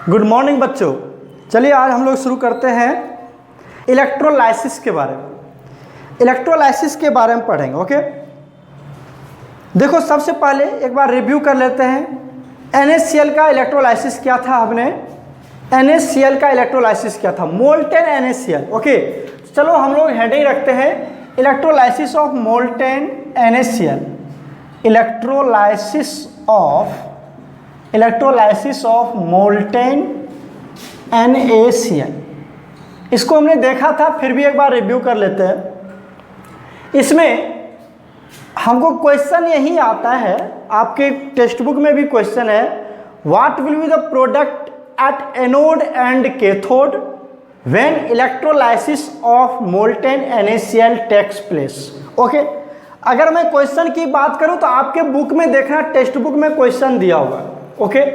Good morning बच्चों। चलिए आज हम लोग शुरू करते हैं इलेक्ट्रोलाइसिस के बारे में। इलेक्ट्रोलाइसिस के बारे में पढ़ेंगे। ओके, देखो सबसे पहले एक बार रिव्यू कर लेते हैं। NaCl का इलेक्ट्रोलाइसिस क्या था? हमने NaCl का इलेक्ट्रोलाइसिस क्या था? Molten NaCl। ओके, चलो हम लोग हेडिंग रखते हैं electrolysis of molten NaCl। Electrolysis of molten NaCl, इसको हमने देखा था, फिर भी एक बार रिव्यू कर लेते हैं। इसमें हमको क्वेश्चन यही आता है, आपके टेक्स्ट बुक में भी क्वेश्चन है, what will be the product at anode and cathode when electrolysis of molten NaCl takes place. Okay, अगर मैं क्वेश्चन की बात करूं तो आपके बुक में देखना, टेक्स्ट बुक में क्वेश्चन दिया होगा। ओके,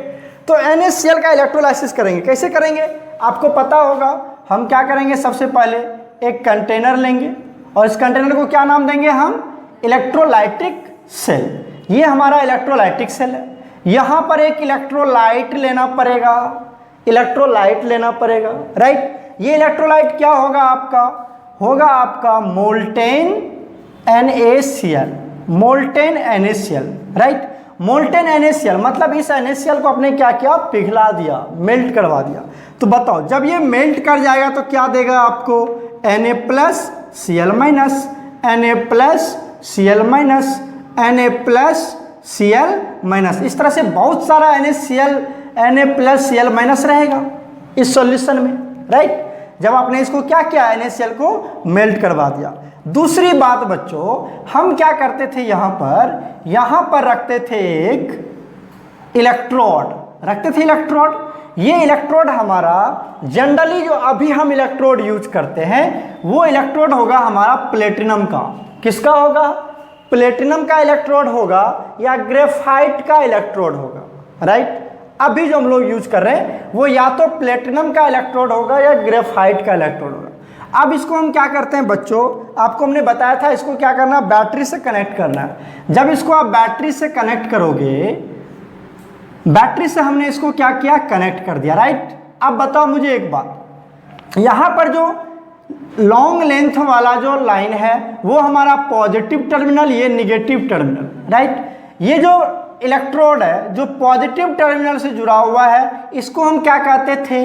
तो NaCl का इलेक्ट्रोलाइसिस करेंगे, कैसे करेंगे आपको पता होगा। हम क्या करेंगे, सबसे पहले एक कंटेनर लेंगे और इस कंटेनर को क्या नाम देंगे हम? Electrolytic cell. ये हमारा इलेक्ट्रोलाइटिक सेल है। यहाँ पर एक इलेक्ट्रोलाइट लेना पड़ेगा, इलेक्ट्रोलाइट लेना पड़ेगा, राइट। ये इलेक्ट्रोलाइट क्या होगा आपका? होगा आपका molten NaCl, molten NaCl, right. Molten NaCl मतलब इस NaCl को आपने क्या किया? पिघला दिया, मेल्ट करवा दिया। तो बताओ, जब ये मेल्ट कर जाएगा तो क्या देगा आपको? Na plus Cl minus, Na plus Cl minus, Na plus Cl minus. इस तरह से बहुत सारा Na प्लस Cl माइनस रहेगा इस सॉल्यूशन में, राइट। जब आपने इसको क्या किया? NaCl को मेल्ट करवा दिया। दूसरी बात बच्चों, हम क्या करते थे? यहाँ पर रखते थे एक इलेक्ट्रोड, रखते थे इलेक्ट्रोड। ये इलेक्ट्रोड हमारा जनरली जो अभी हम इलेक्ट्रोड यूज करते हैं वो इलेक्ट्रोड होगा हमारा प्लेटिनम का। किसका होगा? प्लेटिनम का इलेक्ट्रोड होगा या ग्रेफाइट का इलेक्ट्रोड होगा, राइट। अभी जो हम लोग यूज कर रहे हैं वो या तो प्लेटिनम का इलेक्ट्रोड होगा या ग्रेफाइट का इलेक्ट्रोड होगा। अब इसको हम क्या करते हैं बच्चों, आपको हमने बताया था इसको क्या करना, बैटरी से कनेक्ट करना है। जब इसको आप बैटरी से कनेक्ट करोगे, बैटरी से हमने इसको क्या किया? कनेक्ट कर दिया, राइट। अब बताओ मुझे एक बात, यहाँ पर जो लॉन्ग लेंथ वाला जो लाइन है वो हमारा पॉजिटिव टर्मिनल, ये निगेटिव टर्मिनल, राइट। ये जो इलेक्ट्रोड है जो पॉजिटिव टर्मिनल से जुड़ा हुआ है इसको हम क्या कहते थे?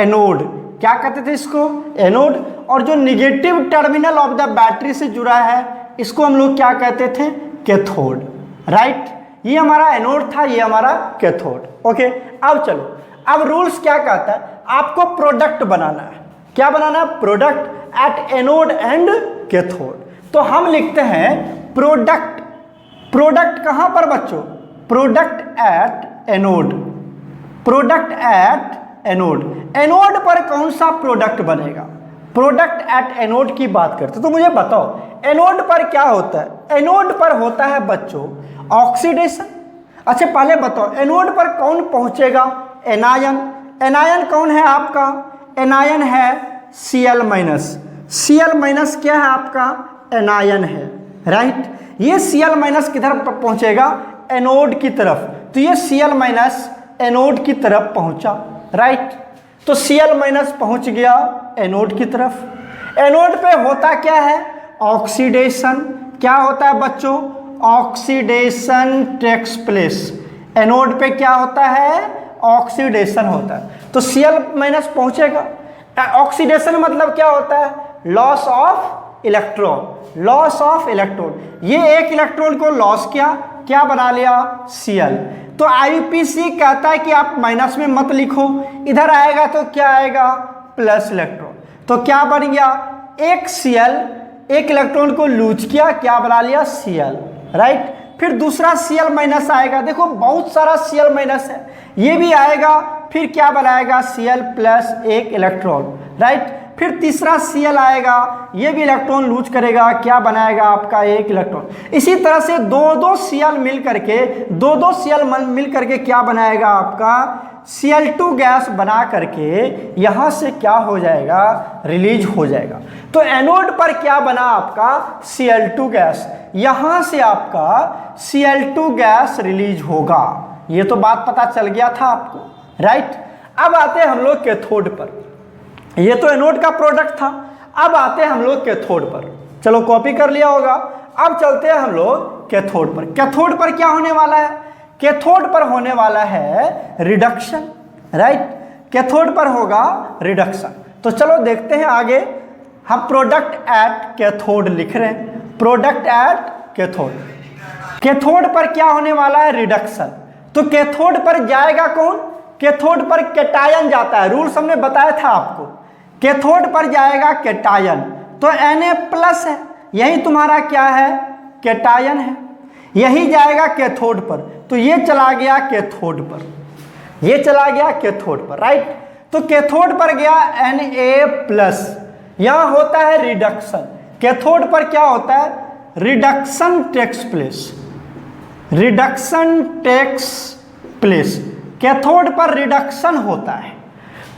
एनोड। क्या कहते थे इसको? एनोड। और जो negative terminal of the battery से जुड़ा है इसको हम लोग क्या कहते थे? Cathode, right. ये हमारा एनोड था, ये हमारा कैथोड। ओके, अब चलो, अब रूल्स क्या कहता है? आपको प्रोडक्ट बनाना है। क्या बनाना है? Product at anode and cathode. तो हम लिखते हैं प्रोडक्ट। प्रोडक्ट कहां पर बच्चों? Product at anode, product at anode. Anode पर कौन सा प्रोडक्ट बनेगा? प्रोडक्ट एट एनोड की बात करते तो मुझे बताओ एनोड पर क्या होता है? एनोड पर होता है बच्चों ऑक्सीडेशन। अच्छा पहले बताओ एनोड पर कौन पहुंचेगा? एनायन। एनायन कौन है आपका? एनायन है Cl माइनस। Cl माइनस क्या है आपका? एनायन है, राइट। ये Cl माइनस किधर पहुंचेगा? एनोड की तरफ। तो ये Cl माइनस एनोड की तरफ पहुंचा, राइट। तो Cl माइनस पहुंच गया एनोड की तरफ। एनोड पे होता क्या है? ऑक्सीडेशन। क्या होता है बच्चों? Oxidation takes place. एनोड पे क्या होता है? ऑक्सीडेशन होता है। तो Cl माइनस पहुंचेगा। ऑक्सीडेशन मतलब क्या होता है? Loss of electron, loss of electron. ये एक इलेक्ट्रॉन को लॉस किया, क्या बना लिया? Cl। तो IUPAC कहता है कि आप माइनस में मत लिखो, इधर आएगा तो क्या आएगा? Plus electron. तो क्या बन गया? एक Cl, एक इलेक्ट्रॉन को लूज किया, क्या बना लिया? Cl, right. फिर दूसरा Cl माइनस आएगा, देखो बहुत सारा Cl माइनस है, ये भी आएगा, फिर क्या बनाएगा? Cl प्लस एक इलेक्ट्रॉन, राइट। फिर तीसरा Cl आएगा, ये भी इलेक्ट्रॉन लूज करेगा, क्या बनाएगा? आपका एक इलेक्ट्रॉन। इसी तरह से दो Cl मिल करके क्या बनाएगा? आपका Cl2 गैस बना करके यहां से क्या हो जाएगा? रिलीज हो जाएगा। तो एनोड पर क्या बना आपका? Cl2 gas. यहां से आपका Cl2 गैस रिलीज होगा। ये तो बात पता चल गया था आपको, राइट। अब आते हैं हम लोग कैथोड पर। ये तो एनोड का प्रोडक्ट था, अब आते हैं हम लोग कैथोड पर। चलो कॉपी कर लिया होगा। अब चलते हैं हम लोग कैथोड पर। कैथोड पर क्या होने वाला है? कैथोड पर होने वाला है रिडक्शन, राइट। कैथोड पर होगा रिडक्शन। तो चलो देखते हैं आगे। हम प्रोडक्ट एट कैथोड लिख रहे हैं, प्रोडक्ट एट कैथोड। कैथोड पर क्या होने वाला है? रिडक्शन। तो कैथोड पर जाएगा कौन? कैथोड पर कैटायन जाता है, रूल्स हमने बताया था आपको। कैथोड पर जाएगा कैटायन, तो Na+ है, यही तुम्हारा क्या है? कैटायन है। यही जाएगा कैथोड पर, तो ये चला गया कैथोड पर, ये चला गया कैथोड पर, राइट। तो कैथोड पर गया Na+, यहां होता है रिडक्शन। कैथोड पर क्या होता है? Reduction takes place, reduction takes place. Cathode पर रिडक्शन होता है,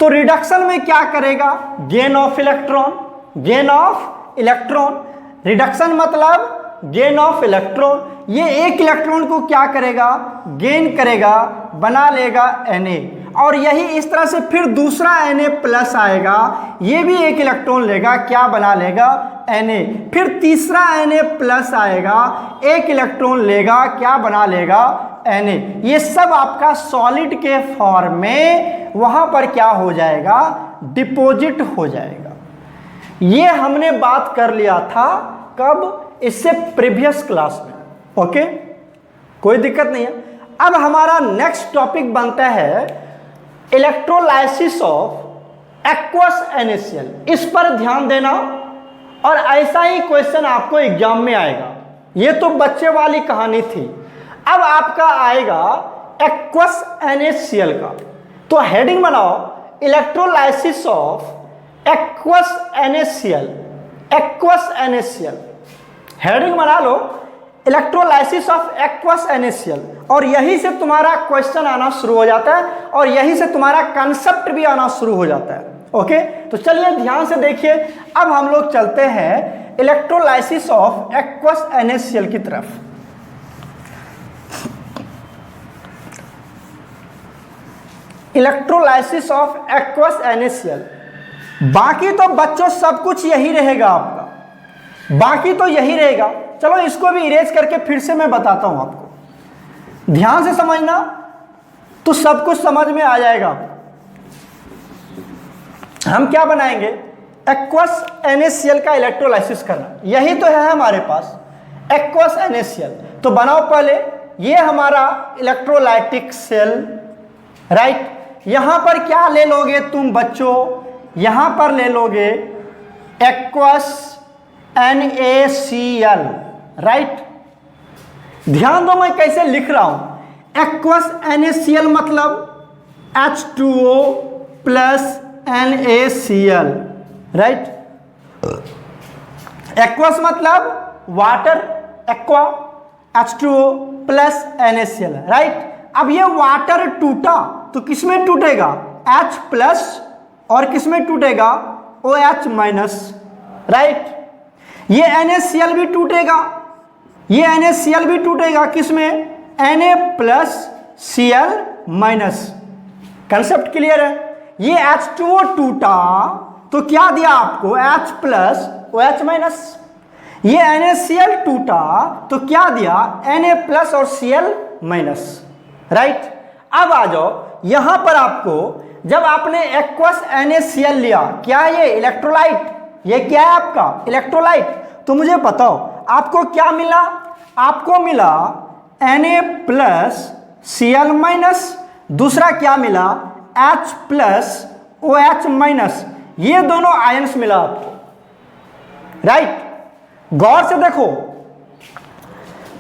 तो रिडक्शन में क्या करेगा? Gain of electron, gain of electron. Reduction मतलब गेन ऑफ इलेक्ट्रॉन। ये एक इलेक्ट्रॉन को क्या करेगा? गेन करेगा, बना लेगा Na, और यही इस तरह से फिर दूसरा Na+ आएगा, ये भी एक इलेक्ट्रॉन लेगा, क्या बना लेगा? Na। फिर तीसरा Na+ आएगा, एक इलेक्ट्रॉन लेगा, क्या बना लेगा? Na। ये सब आपका सॉलिड के फॉर्म में वहां पर क्या हो जाएगा? डिपॉजिट हो जाएगा। ये हमने बात कर लिया था कब? इससे प्रीवियस क्लास में। ओके, कोई दिक्कत नहीं है। अब हमारा नेक्स्ट टॉपिक बनता है इलेक्ट्रोलाइसिस ऑफ एक्वस NaCl। इस पर ध्यान देना, और ऐसा ही क्वेश्चन आपको एग्जाम में आएगा। ये तो बच्चे वाली कहानी थी, अब आपका आएगा एक्वस NaCl का। तो हेडिंग बनाओ electrolysis of aqueous NaCl, aqueous NaCl। Heading बना लो इलेक्ट्रोलाइसिस ऑफ एक्वस NaCl, और यही से तुम्हारा क्वेश्चन आना शुरू हो जाता है, और यही से तुम्हारा कंसेप्ट भी आना शुरू हो जाता है। ओके, तो चलिए ध्यान से देखिए। अब हम लोग चलते हैं इलेक्ट्रोलाइसिस ऑफ एक्वस NaCl की तरफ। Electrolysis of aqueous NaCl। बाकी तो बच्चों सब कुछ यही रहेगा आपका, बाकी तो यही रहेगा। चलो इसको भी इरेज करके फिर से मैं बताता हूं आपको, ध्यान से समझना, तो सब कुछ समझ में आ जाएगा। हम क्या बनाएंगे? एक्वस NaCl का इलेक्ट्रोलाइसिस करना, यही तो है हमारे पास एक्वस NaCl। तो बनाओ पहले, ये हमारा इलेक्ट्रोलाइटिक सेल, राइट। यहां पर क्या ले लोगे तुम बच्चों? यहां पर ले लोगे एक्वस NaCl, राइट। ध्यान दो मैं कैसे लिख रहा हूं। एक्वस NaCl मतलब H2O plus NaCl, right. Aqueous मतलब water, aqua, H2O plus NaCl, right. अब ये वाटर टूटा तो किसमें टूटेगा? H+, और किसमें टूटेगा? OH-, right. ये NaCl भी टूटेगा, ये NaCl भी टूटेगा, किसमें? Na+Cl-। कंसेप्ट क्लियर है? ये H2O टूटा तो क्या दिया आपको? H+ OH-। ये NaCl टूटा तो क्या दिया? Na+ और Cl-, राइट। अब आ जाओ यहां पर, आपको जब आपने एक्वस NaCl लिया, क्या ये इलेक्ट्रोलाइट? ये क्या है आपका? इलेक्ट्रोलाइट। तो मुझे बताओ आपको क्या मिला? आपको मिला Na+Cl-, दूसरा क्या मिला? H+ OH-। ये दोनों आयंस मिला आपको, राइट। गौर से देखो,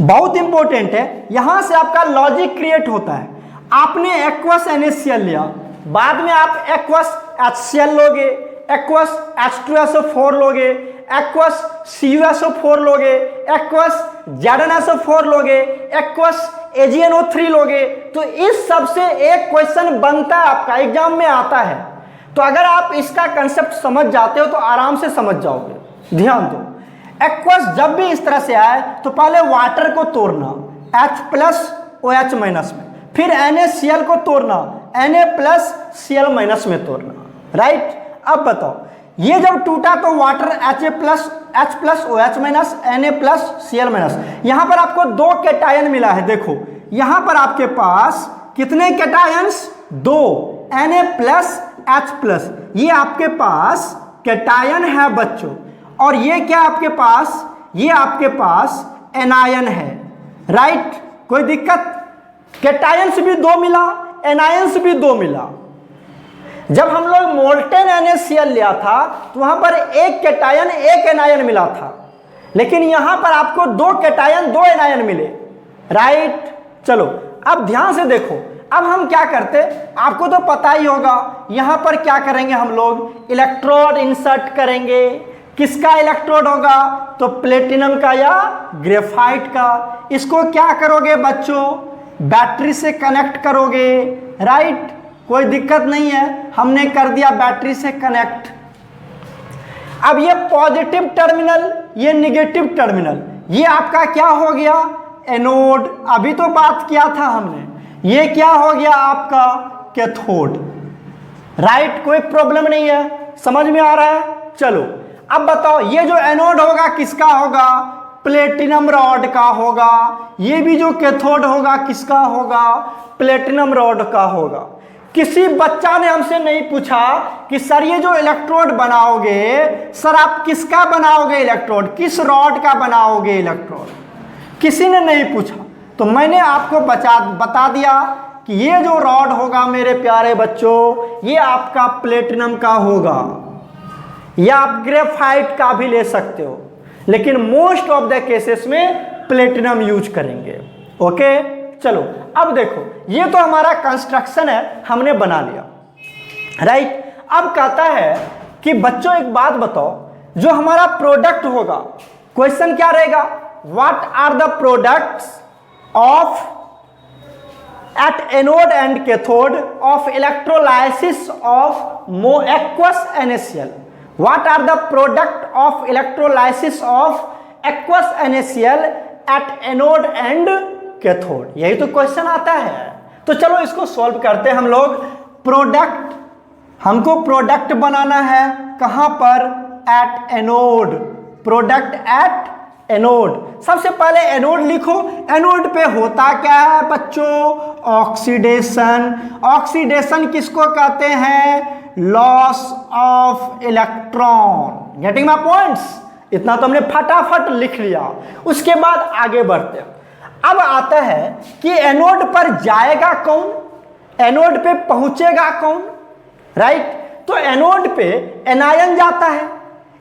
बहुत इंपॉर्टेंट है, यहां से आपका लॉजिक क्रिएट होता है। आपने एक्वस NaCl लिया, बाद में आप एक्वस HCl लोगे, एक्वस H2SO4 लोगे, एक्वस CuSO4 लोगे, एक्वस ZnSO4 लोगे, एक्वस AgNO3 लोगे। तो इस सब से एक क्वेश्चन बनता है आपका, एग्जाम में आता है। तो अगर आप इसका कंसेप्ट समझ जाते हो तो आराम से समझ जाओगे। ध्यान दो, एक्वस जब भी इस तरह से आए तो पहले वाटर को तोड़ना H+ OH- में, फिर NaCl को तोड़ना Na प्लस Cl माइनस में तोड़ना, राइट। अब बताओ ये जब टूटा तो water H plus OH minus Na plus Cl minus, यहां पर आपको दो कैटायन मिला है। देखो यहां पर आपके पास कितने कैटायंस, दो, Na प्लस H प्लस, ये आपके पास कैटायन है बच्चों। और ये क्या आपके पास, ये आपके पास एनायन है, राइट। कोई दिक्कत, कैटायंस भी दो मिला, एनायंस भी दो मिला। जब हम लोग मोल्टेन NaCl लिया था तो वहां पर एक कैटायन एक एनायन मिला था, लेकिन यहां पर आपको दो कैटायन दो एनायन मिले, राइट। चलो अब ध्यान से देखो, अब हम क्या करते, आपको तो पता ही होगा, यहां पर क्या करेंगे हम लोग, इलेक्ट्रोड इंसर्ट करेंगे। किसका इलेक्ट्रोड होगा, तो प्लेटिनम का या ग्रेफाइट का। इसको क्या करोगे बच्चों, बैटरी से कनेक्ट करोगे, राइट। कोई दिक्कत नहीं है, हमने कर दिया बैटरी से कनेक्ट। अब ये पॉजिटिव टर्मिनल, ये निगेटिव टर्मिनल, ये आपका क्या हो गया, एनोड। अभी तो बात किया था हमने, ये क्या हो गया आपका कैथोड, राइट। कोई प्रॉब्लम नहीं है, समझ में आ रहा है। चलो अब बताओ ये जो एनोड होगा किसका होगा, प्लेटिनम रॉड का होगा। ये भी जो कैथोड होगा किसका होगा, प्लेटिनम रॉड का होगा। किसी बच्चा ने हमसे नहीं पूछा कि सर ये जो इलेक्ट्रोड बनाओगे, सर आप किसका बनाओगे इलेक्ट्रोड, किस रॉड का बनाओगे इलेक्ट्रोड, किसी ने नहीं पूछा। तो मैंने आपको बता दिया कि ये जो रॉड होगा मेरे प्यारे बच्चों, ये आपका प्लेटिनम का होगा, या आप ग्रेफाइट का भी ले सकते हो, लेकिन मोस्ट ऑफ द केसेस में प्लेटिनम यूज करेंगे। ओके चलो अब देखो, ये तो हमारा कंस्ट्रक्शन है, हमने बना लिया, राइट। अब कहता है कि बच्चों एक बात बताओ, जो हमारा प्रोडक्ट होगा, क्वेश्चन क्या रहेगा, what are the products of at anode and cathode of electrolysis of aqueous NaCl. What are the product of electrolysis of aqueous NaCl at anode and cathode? यही तो क्वेश्चन आता है। तो चलो इसको सॉल्व करते हैं हम लोग। प्रोडक्ट, हमको प्रोडक्ट बनाना है कहां पर, at anode, product at anode. सबसे पहले एनोड लिखो, एनोड पे होता क्या है बच्चों, ऑक्सीडेशन। ऑक्सीडेशन किसको कहते हैं, loss of electron. Getting my points, इतना तो हमने फटाफट लिख लिया। उसके बाद आगे बढ़ते हैं। अब आता है कि एनोड पर जाएगा कौन, एनोड पे पहुंचेगा कौन, राइट। तो एनोड पे एनायन जाता है,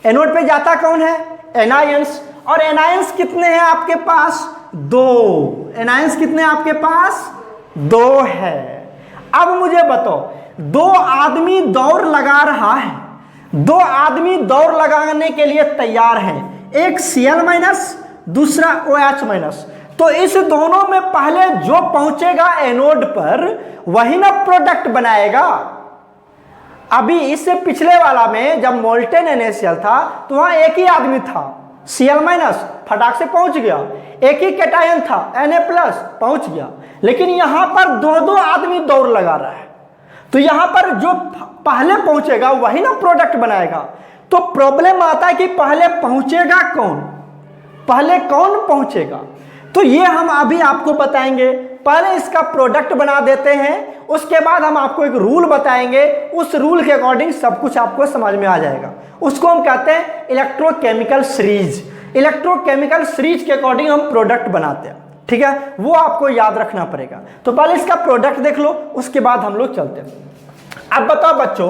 एनोड पे जाता कौन है, एनायंस। और एनायंस कितने हैं आपके पास, दो। एनायंस कितने आपके पास, दो है। अब मुझे बताओ, दो आदमी दौड़ लगा रहा है, दो आदमी दौड़ लगाने के लिए तैयार है, एक Cl माइनस दूसरा OH माइनस। तो इस दोनों में पहले जो पहुंचेगा एनोड पर वही ना प्रोडक्ट बनाएगा। अभी इससे पिछले वाला में जब मोल्टेन NaCl था तो वहां एक ही आदमी था, Cl माइनस फटाक से पहुंच गया, एक ही कैटायन था Na प्लस पहुंच गया। लेकिन यहां पर दो दो आदमी दौड़ लगा रहा है, तो यहां पर जो पहले पहुंचेगा वही ना प्रोडक्ट बनाएगा। तो प्रॉब्लम आता है कि पहले पहुंचेगा कौन, पहले कौन पहुंचेगा। तो ये हम अभी आपको बताएंगे। पहले इसका प्रोडक्ट बना देते हैं, उसके बाद हम आपको एक रूल बताएंगे, उस रूल के अकॉर्डिंग सब कुछ आपको समझ में आ जाएगा। उसको हम कहते हैं इलेक्ट्रोकेमिकल सीरीज। इलेक्ट्रोकेमिकल सीरीज के अकॉर्डिंग हम प्रोडक्ट बनाते हैं, ठीक है, वो आपको याद रखना पड़ेगा। तो पहले इसका प्रोडक्ट देख लो, उसके बाद हम लोग चलते हैं। अब बताओ बच्चों,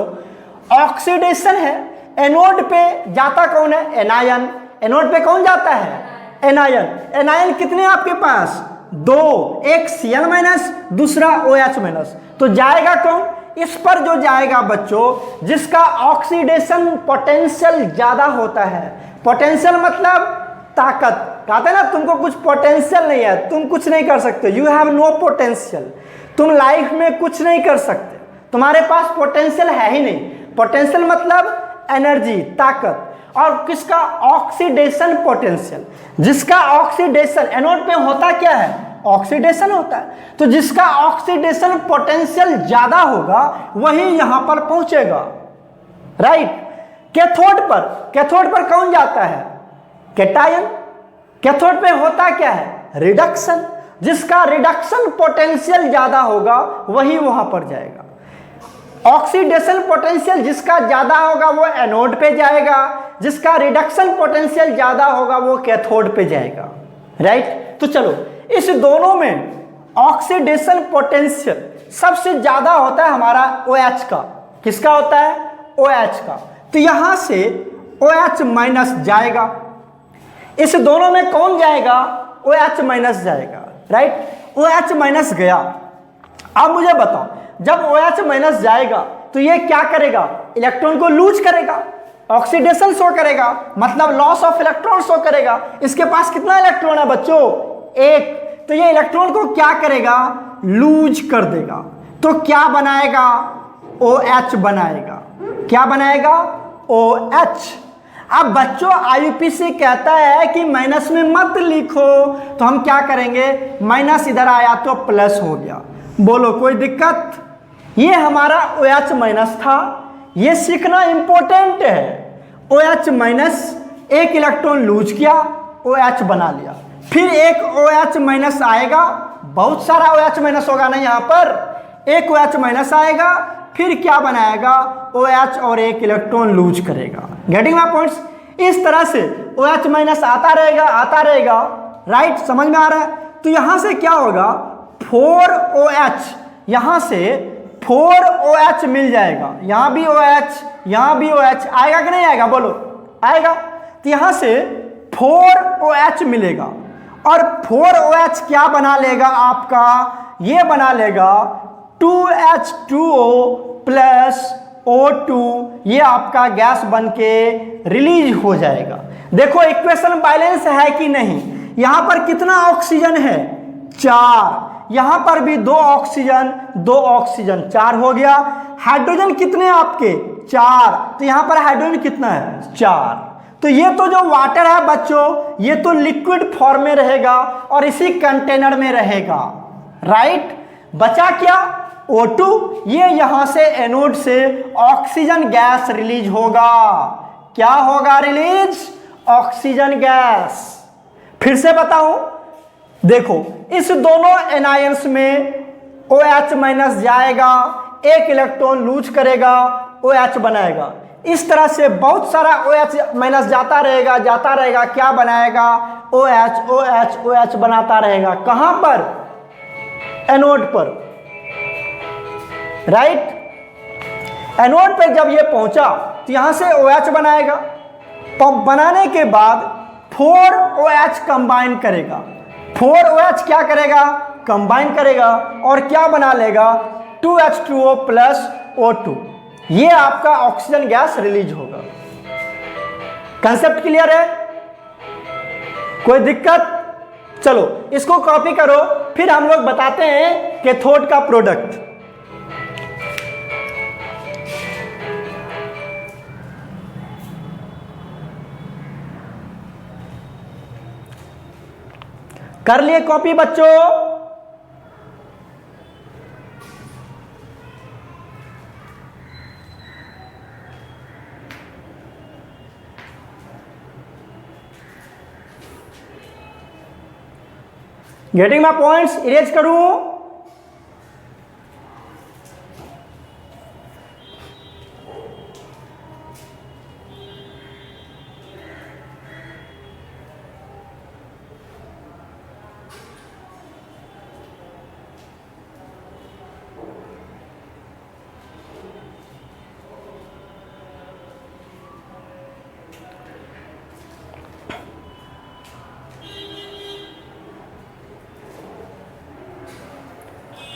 ऑक्सीडेशन है, एनोड पे जाता कौन है, एनायन। एनोड पे कौन जाता है, एनायन। एनायन कितने आपके पास, दो, एक Cl माइनस दूसरा OH माइनस। तो जाएगा कौन, इस पर जो जाएगा बच्चों जिसका ऑक्सीडेशन पोटेंशियल ज्यादा होता है। पोटेंशियल मतलब ताकत, कहते हैं ना तुमको कुछ पोटेंशियल नहीं है, तुम कुछ नहीं कर सकते, यू हैव नो पोटेंशियल, तुम लाइफ में कुछ नहीं कर सकते, तुम्हारे पास पोटेंशियल है ही नहीं। पोटेंशियल मतलब एनर्जी, ताकत। और किसका, ऑक्सीडेशन पोटेंशियल, जिसका ऑक्सीडेशन, एनोड पे होता क्या है, ऑक्सीडेशन होता है। तो जिसका ऑक्सीडेशन पोटेंशियल ज्यादा होगा वही यहां पर पहुंचेगा, राइट। कैथोड पर कौन जाता है? कैटायन। कैथोड पे होता क्या है? रिडक्शन। जिसका रिडक्शन पोटेंशियल ज्यादा होगा वही वहां पर जाएगा। ऑक्सीडेशन पोटेंशियल जिसका ज्यादा होगा वो एनोड पे जाएगा, जिसका रिडक्शन पोटेंशियल ज्यादा होगा वो कैथोड पे जाएगा, राइट। तो चलो इस दोनों में ऑक्सीडेशन पोटेंशियल सबसे ज्यादा होता है हमारा OH का। किसका होता है? OH का। तो यहां से OH माइनस जाएगा, इस दोनों में कौन जाएगा? OH माइनस जाएगा, राइट। OH माइनस गया। अब मुझे बताओ, जब OH माइनस जाएगा तो ये क्या करेगा? इलेक्ट्रॉन को लूज करेगा, ऑक्सीडेशन शो करेगा, मतलब लॉस ऑफ इलेक्ट्रॉन शो करेगा। इसके पास कितना इलेक्ट्रॉन है बच्चों? एक। तो ये इलेक्ट्रॉन को क्या करेगा? लूज कर देगा। तो क्या बनाएगा? OH बनाएगा। क्या बनाएगा? OH। अब बच्चों IUPAC कहता है कि माइनस में मत लिखो, तो हम क्या करेंगे? माइनस इधर आया तो प्लस हो गया। बोलो कोई दिक्कत? ये हमारा OH माइनस था, ये सीखना इंपॉर्टेंट है। OH माइनस एक इलेक्ट्रॉन लूज किया, OH बना लिया। फिर एक OH माइनस आएगा, बहुत सारा OH माइनस होगा ना यहाँ पर, एक OH माइनस आएगा, फिर क्या बनाएगा? OH और एक इलेक्ट्रॉन लूज करेगा। Getting my points? इस तरह से OH माइनस आता रहेगा, राइट। समझ में आ रहा है? तो यहां से क्या होगा? 4OH, यहां से 4OH मिल जाएगा। यहां भी OH, यहां भी OH आएगा कि नहीं आएगा? बोलो आएगा। तो यहां से 4OH मिलेगा और 4OH क्या बना लेगा आपका? ये बना लेगा 2H2O प्लस O2, ये आपका गैस बन के रिलीज हो जाएगा। देखो इक्वेशन बैलेंस है कि नहीं? यहां पर कितना ऑक्सीजन है? 4। यहां पर भी 2 ऑक्सीजन 4 हो गया। हाइड्रोजन कितने आपके? 4। तो यहां पर हाइड्रोजन कितना है? 4। तो ये तो जो वाटर है बच्चों, ये तो लिक्विड फॉर्म में रहेगा और इसी कंटेनर में रहेगा, राइट। बचा क्या? O2। ये यहां से एनोड से ऑक्सीजन गैस रिलीज होगा। क्या होगा रिलीज? Oxygen gas. फिर से बताऊं, देखो इस दोनों एनायंस में OH माइनस जाएगा, एक इलेक्ट्रॉन लूज करेगा, OH बनाएगा। इस तरह से बहुत सारा OH माइनस जाता रहेगा, क्या बनाएगा? OH बनाता रहेगा। कहां पर? एनोड पर, राइट। एनोड पे जब ये पहुंचा तो यहां से OH बनाएगा। पंप बनाने के बाद 4OH कंबाइन करेगा। 4OH क्या करेगा? कंबाइन करेगा और क्या बना लेगा? 2H2O plus O2। ये आपका ऑक्सीजन गैस रिलीज होगा। कंसेप्ट क्लियर है? कोई दिक्कत? चलो इसको कॉपी करो, फिर हम लोग बताते हैं कैथोड का प्रोडक्ट। कर लिए कॉपी बच्चों? Getting my points? इरेज करूं?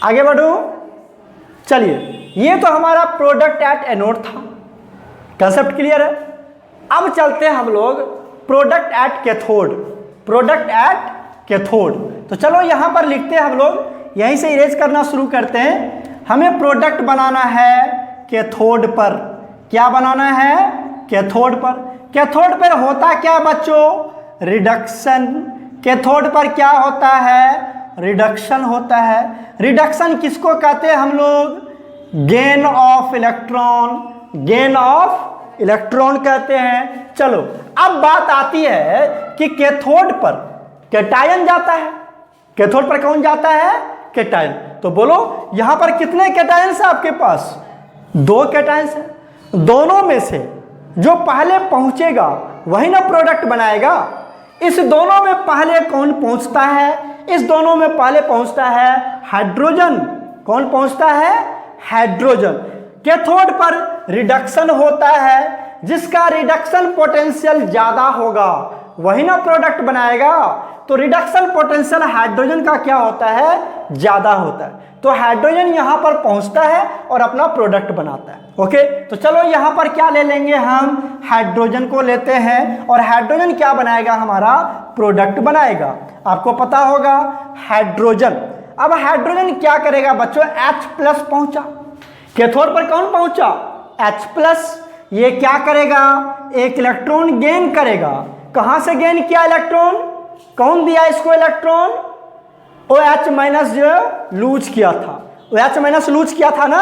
आगे बढ़ो। चलिए ये तो हमारा प्रोडक्ट एट एनोड था। कंसेप्ट क्लियर है? अब चलते हैं हम लोग product at cathode. Product at cathode, तो चलो यहां पर लिखते हैं हम लोग, यहीं से इरेज करना शुरू करते हैं। हमें प्रोडक्ट बनाना है कैथोड पर। क्या बनाना है? कैथोड पर। कैथोड पर होता क्या बच्चों? रिडक्शन। कैथोड पर क्या होता है? रिडक्शन होता है। रिडक्शन किसको कहते हैं हम लोग? Gain of electron, gain of electron कहते हैं। चलो अब बात आती है कि कैथोड पर कैटायन जाता है। कैथोड पर कौन जाता है? कैटायन। तो बोलो यहां पर कितने कैटायंस है आपके पास? 2 कैटायंस है। दोनों में से जो पहले पहुंचेगा वही ना प्रोडक्ट बनाएगा। इस दोनों में पहले कौन पहुंचता है? इस दोनों में पहले पहुंचता है हाइड्रोजन। कौन पहुंचता है? हाइड्रोजन। कैथोड पर रिडक्शन होता है, जिसका रिडक्शन पोटेंशियल ज्यादा होगा वही ना प्रोडक्ट बनाएगा। तो रिडक्शन पोटेंशियल हाइड्रोजन का क्या होता है? ज्यादा होता है। तो हाइड्रोजन यहां पर पहुंचता है और अपना प्रोडक्ट बनाता है। ओके, तो चलो यहां पर क्या ले लेंगे हम? हाइड्रोजन को लेते हैं और हाइड्रोजन क्या बनाएगा? हमारा प्रोडक्ट बनाएगा। आपको पता होगा हाइड्रोजन। अब हाइड्रोजन क्या करेगा बच्चों? H+ पहुंचा। कैथोड पर कौन पहुंचा? H+। ये क्या करेगा? एक इलेक्ट्रॉन गेन करेगा। कहां से गेन किया इलेक्ट्रॉन? कौन दिया इसको इलेक्ट्रॉन? OH- जो लूज किया था, OH- लूज किया था ना,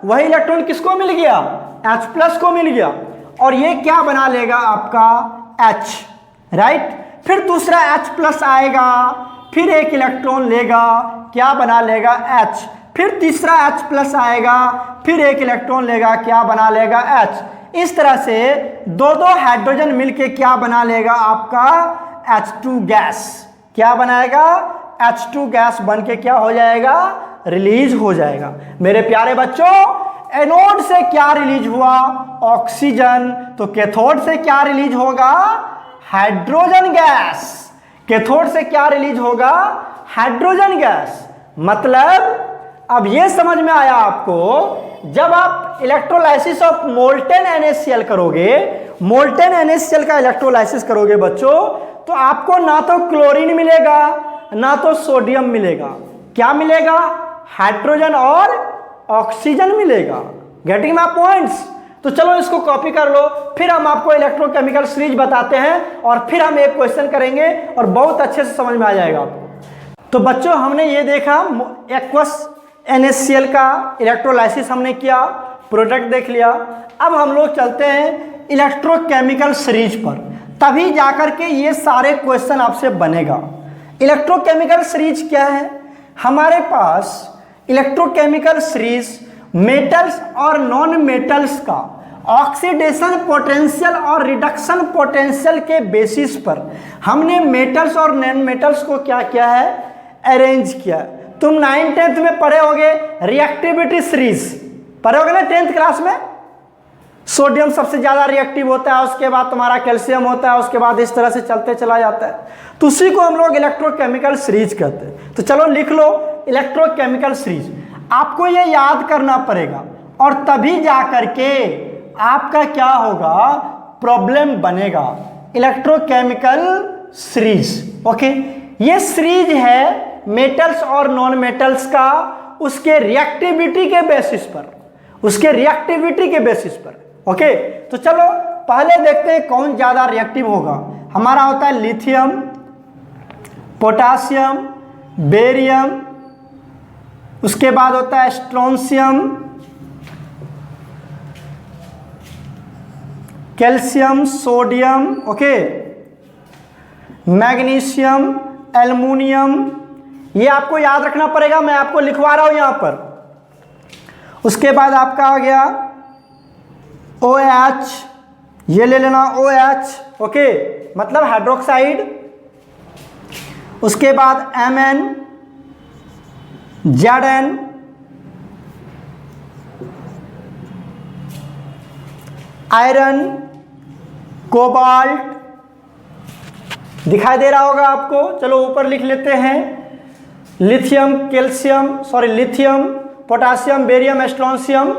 वही इलेक्ट्रॉन किसको मिल गया? H+ को मिल गया। और ये क्या बना लेगा? आपका H, राइट। फिर दूसरा H+ आएगा, फिर एक इलेक्ट्रॉन लेगा, क्या बना लेगा? H। फिर तीसरा H+ आएगा, फिर एक इलेक्ट्रॉन लेगा, क्या बना लेगा? H। इस तरह से 2 हाइड्रोजन मिलके क्या बना लेगा? आपका H2 गैस। क्या बनाएगा? H2 गैस बन के क्या हो जाएगा? रिलीज हो जाएगा। मेरे प्यारे बच्चों, एनोड से क्या रिलीज हुआ? ऑक्सीजन। तो कैथोड से क्या रिलीज होगा? Hydrogen gas. कैथोड से क्या रिलीज होगा? Hydrogen gas. मतलब अब ये समझ में आया आपको, जब आप इलेक्ट्रोलाइसिस ऑफ मोल्टेन NaCl करोगे, मोल्टेन NaCl का इलेक्ट्रोलाइसिस करोगे बच्चों, तो आपको ना तो क्लोरीन मिलेगा ना तो सोडियम मिलेगा। क्या मिलेगा? हाइड्रोजन और ऑक्सीजन मिलेगा। Getting my points? तो चलो इसको कॉपी कर लो, फिर हम आपको इलेक्ट्रोकेमिकल सीरीज बताते हैं और फिर हम एक क्वेश्चन करेंगे और बहुत अच्छे से समझ में आ जाएगा आपको। तो बच्चों हमने ये देखा एक्वस NaCl का इलेक्ट्रोलाइसिस हमने किया, प्रोडक्ट देख लिया। अब हम लोग चलते हैं इलेक्ट्रोकेमिकल सीरीज पर, तभी जाकर के ये सारे क्वेश्चन आपसे बनेगा। इलेक्ट्रोकेमिकल सीरीज क्या है? हमारे पास इलेक्ट्रोकेमिकल सीरीज मेटल्स और नॉन मेटल्स का ऑक्सीडेशन पोटेंशियल और रिडक्शन पोटेंशियल के बेसिस पर हमने मेटल्स और नॉन मेटल्स को क्या किया है? अरेंज किया। तुम 9th 10th में पढ़े होगे रिएक्टिविटी सीरीज, पढ़े होगे ना 10th क्लास में। सोडियम सबसे ज्यादा रिएक्टिव होता है, उसके बाद तुम्हारा कैल्शियम होता है, उसके बाद इस तरह से चलते चला जाता है। तो उसी को हम लोग इलेक्ट्रोकेमिकल सीरीज कहते हैं। तो चलो लिख लो इलेक्ट्रोकेमिकल सीरीज। आपको ये याद करना पड़ेगा और तभी जाकर के आपका क्या होगा? प्रॉब्लम बनेगा। Electrochemical series. ओके, ये सीरीज है मेटल्स और नॉन मेटल्स का, उसके रिएक्टिविटी के बेसिस पर, उसके रिएक्टिविटी के बेसिस पर। ओके, तो चलो पहले देखते हैं कौन ज्यादा रिएक्टिव होगा। हमारा होता है लिथियम, पोटासियम, बेरियम, उसके बाद होता है strontium, calcium, sodium, okay, magnesium, aluminium. ये आपको याद रखना पड़ेगा, मैं आपको लिखवा रहा हूं यहां पर। उसके बाद आपका आ गया OH, ये ले लेना OH, ओके, मतलब हाइड्रोक्साइड। उसके बाद Mn, Zn, आयरन, कोबाल्ट, दिखाई दे रहा होगा आपको। चलो ऊपर लिख लेते हैं lithium, lithium, potassium, barium, strontium,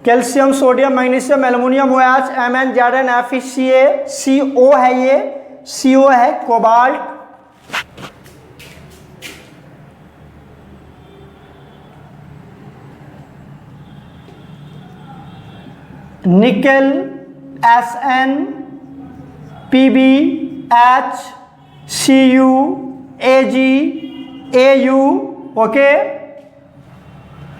calcium, sodium, magnesium, aluminium, OH, Mn, Zn, FeCa, CO है, ये CO है, cobalt, nickel, Sn, Pb, H, Cu, Ag, AU, okay.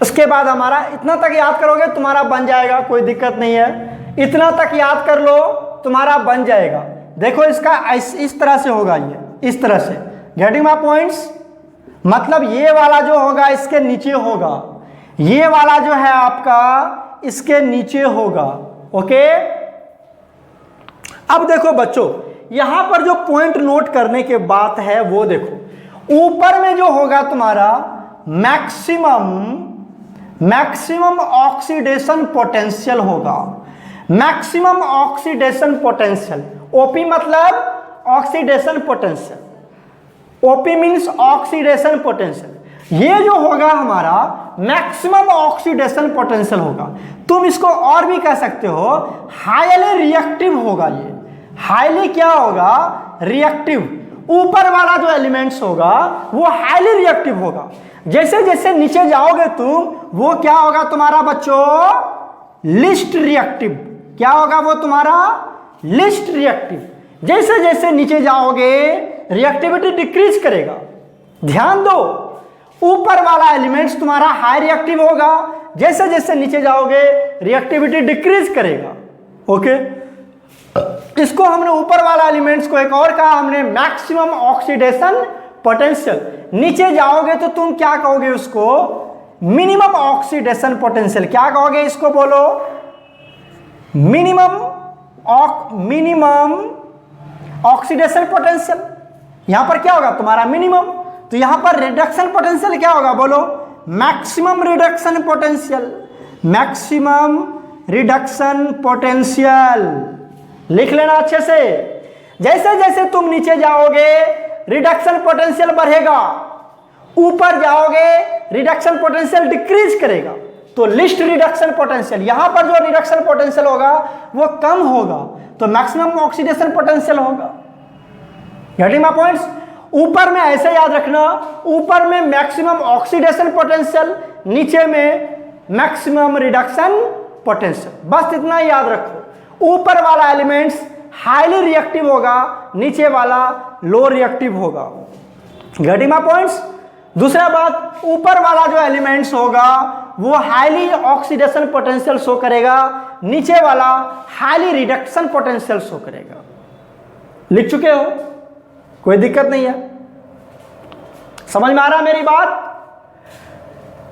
उसके बाद हमारा इतना तक याद करोगे तुम्हारा बन जाएगा, कोई दिक्कत नहीं है, इतना तक याद कर लो तुम्हारा बन जाएगा। देखो इसका इस तरह से होगा, ये इस तरह से, गेटिंग माय पॉइंट्स, मतलब ये वाला जो होगा इसके नीचे होगा, ये वाला जो है आपका इसके नीचे होगा, ओके। अब देखो बच्चों, यहां पर जो पॉइंट नोट करने के बात है वो देखो, ऊपर में जो होगा तुम्हारा मैक्सिमम ऑक्सीडेशन पोटेंशियल होगा, मैक्सिमम ऑक्सीडेशन पोटेंशियल, ओपी मतलब oxidation potential, OP means oxidation potential, ये जो होगा हमारा मैक्सिमम ऑक्सीडेशन पोटेंशियल होगा। तुम इसको और भी कह सकते हो हाईली रिएक्टिव होगा, ये हाईली क्या होगा, रिएक्टिव। ऊपर वाला जो एलिमेंट्स होगा वो हाईली रिएक्टिव होगा, जैसे जैसे नीचे जाओगे तुम वो क्या होगा तुम्हारा बच्चों, लिस्ट रिएक्टिव, क्या होगा वो तुम्हारा लिस्ट रिएक्टिव। जैसे जैसे नीचे जाओगे रिएक्टिविटी डिक्रीज करेगा। ध्यान दो, ऊपर वाला एलिमेंट्स तुम्हारा हाई रिएक्टिव होगा, जैसे जैसे नीचे जाओगे रिएक्टिविटी डिक्रीज करेगा, ओके। इसको हमने ऊपर वाला एलिमेंट्स को एक और कहा हमने मैक्सिमम ऑक्सीडेशन पोटेंशियल। नीचे जाओगे तो तुम क्या कहोगे उसको, मिनिमम ऑक्सीडेशन पोटेंशियल। क्या कहोगे इसको, बोलो मिनिमम ऑक्सीडेशन पोटेंशियल। यहां पर क्या होगा तुम्हारा मिनिमम, तो यहां पर रिडक्शन पोटेंशियल क्या होगा, बोलो maximum reduction potential, maximum reduction potential. लिख लेना अच्छे से। जैसे जैसे तुम नीचे जाओगे रिडक्शन पोटेंशियल बढ़ेगा, ऊपर जाओगे रिडक्शन पोटेंशियल डिक्रीज करेगा। तो लिस्ट रिडक्शन पोटेंशियल, यहां पर जो रिडक्शन पोटेंशियल होगा वो कम होगा, तो मैक्सिमम ऑक्सीडेशन पोटेंशियल होगा। Getting my points. ऊपर में ऐसे याद रखना, ऊपर में मैक्सिमम ऑक्सीडेशन पोटेंशियल, नीचे में मैक्सिमम रिडक्शन पोटेंशियल, बस इतना याद रखो। ऊपर वाला एलिमेंट्स हाईली रिएक्टिव होगा, नीचे वाला लो रिएक्टिव होगा। Getting my points. दूसरा बात, ऊपर वाला जो एलिमेंट्स होगा वो हाईली ऑक्सीडेशन पोटेंशियल शो करेगा, नीचे वाला हाईली रिडक्शन पोटेंशियल शो करेगा। लिख चुके हो, कोई दिक्कत नहीं है, समझ में आ रहा मेरी बात।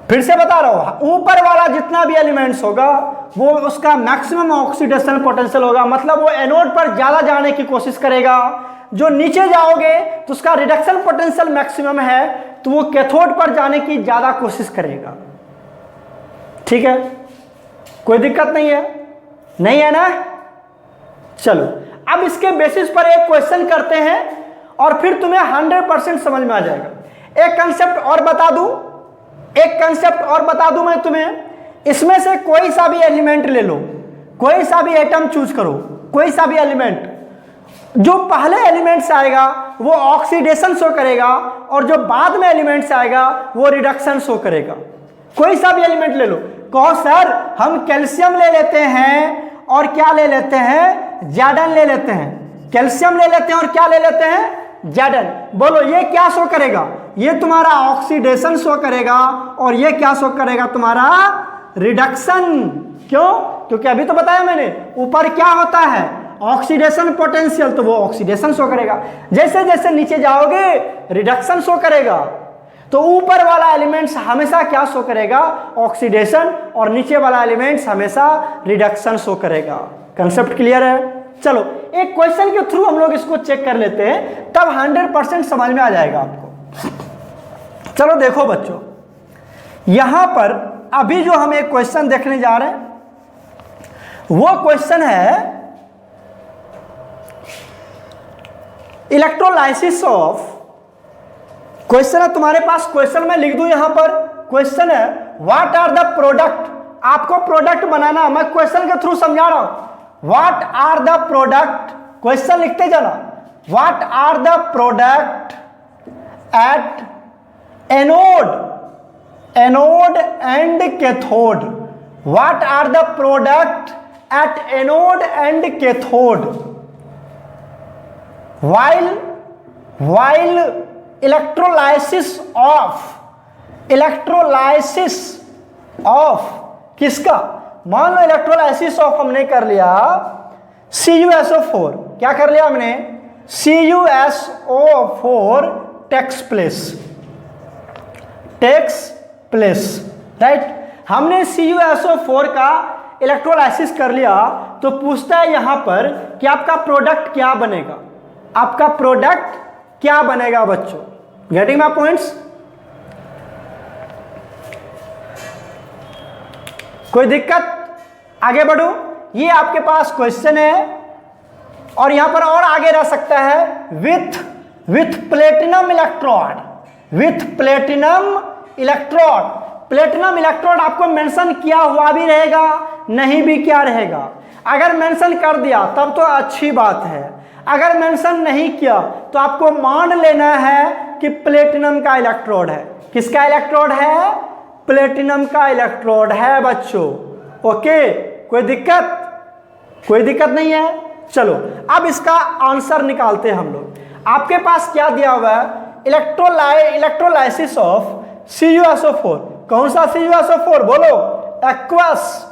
फिर से बता रहा हूं, ऊपर वाला जितना भी एलिमेंट्स होगा वो उसका मैक्सिमम ऑक्सीडेशन पोटेंशियल होगा, मतलब वो एनोड पर ज्यादा जाने की कोशिश करेगा। जो नीचे जाओगे तो उसका रिडक्शन पोटेंशियल मैक्सिमम है, तो वो कैथोड पर जाने की ज्यादा कोशिश करेगा। ठीक है, कोई दिक्कत नहीं है, नहीं है ना। चलो अब इसके बेसिस पर एक क्वेश्चन करते हैं और फिर तुम्हें 100% समझ में आ जाएगा। एक कंसेप्ट और बता दूं मैं तुम्हें। इसमें से कोई सा भी एलिमेंट ले लो, कोई सा भी एटम चूज करो, कोई सा भी एलिमेंट, जो पहले एलिमेंट से आएगा वो ऑक्सीडेशन शो करेगा और जो बाद में एलिमेंट से आएगा वो रिडक्शन शो करेगा। कोई सा भी एलिमेंट ले लो। कहो सर हम कैल्शियम ले लेते हैं और क्या ले लेते हैं, ज़ैडन ले लेते हैं। कैल्शियम ले लेते हैं और क्या ले लेते हैं, ज़ैडन। बोलो ये क्या शो करेगा, ये तुम्हारा ऑक्सीडेशन शो करेगा और ये क्या शो करेगा, तुम्हारा रिडक्शन। क्यों, क्योंकि अभी तो बताया मैंने ऊपर क्या होता है ऑक्सीडेशन पोटेंशियल, तो वो ऑक्सीडेशन शो करेगा। जैसे जैसे नीचे जाओगे रिडक्शन शो करेगा। तो ऊपर वाला एलिमेंट्स हमेशा क्या शो करेगा, ऑक्सीडेशन, और नीचे वाला एलिमेंट्स हमेशा रिडक्शन शो करेगा। कंसेप्ट क्लियर है। चलो एक क्वेश्चन के थ्रू हम लोग इसको चेक कर लेते हैं, तब 100% समझ में आ जाएगा आपको। चलो देखो बच्चों, यहां पर अभी जो हम एक क्वेश्चन देखने जा रहे हैं वो क्वेश्चन है इलेक्ट्रोलाइसिस ऑफ। क्वेश्चन है तुम्हारे पास, क्वेश्चन मैं लिख दूं यहां पर। क्वेश्चन है व्हाट आर द प्रोडक्ट, आपको प्रोडक्ट बनाना, मैं क्वेश्चन के थ्रू समझा रहा हूं। What are the product, question लिखते जाना। What are the product at anode and cathode. What are the product at anode and cathode while electrolysis of किसका, मान लो इलेक्ट्रोलाइसिस ऑफ हमने कर लिया CuSO4, क्या कर लिया हमने, CuSO4 टेक्स प्लेस, राइट। हमने CuSO4 का इलेक्ट्रोलाइसिस कर लिया, तो पूछता है यहां पर कि आपका प्रोडक्ट क्या बनेगा, आपका प्रोडक्ट क्या बनेगा बच्चों। Getting my points? कोई दिक्कत? आगे बढ़ो, ये आपके पास क्वेश्चन है और यहां पर और आगे रह सकता है with platinum electrode, platinum electrode आपको मेंशन किया हुआ भी रहेगा, नहीं भी क्या रहेगा। अगर मेंशन कर दिया तब तो अच्छी बात है, अगर मेंशन नहीं किया तो आपको मान लेना है कि प्लेटिनम का इलेक्ट्रोड है। किसका इलेक्ट्रोड है? प्लेटिनम का इलेक्ट्रोड है बच्चों। ओके, कोई दिक्कत नहीं है। चलो अब इसका आंसर निकालते हैं हम लोग। आपके पास क्या दिया हुआ है, इलेक्ट्रोलाइसिस ऑफ CuSO4। कौन सा CuSO4 बोलो? एक्वस।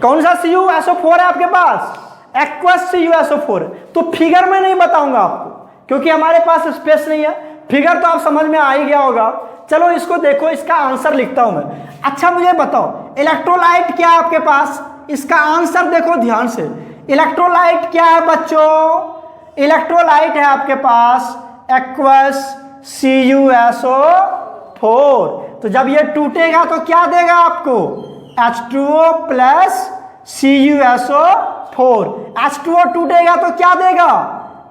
कौन सा CuSO4 है आपके पास? Aqueous CuSO4। तो फिगर में नहीं बताऊंगा आपको क्योंकि हमारे पास स्पेस नहीं है, फिगर तो आप समझ में आ ही गया होगा। चलो इसको देखो, इसका आंसर लिखता हूं मैं। अच्छा मुझे बताओ इलेक्ट्रोलाइट क्या है आपके पास, इसका आंसर देखो ध्यान से। इलेक्ट्रोलाइट क्या है बच्चों? इलेक्ट्रोलाइट है आपके पास एक्वस CuSO4। तो जब ये टूटेगा तो क्या देगा आपको? H2O plus CuSO4। H2O टूटेगा तो क्या देगा?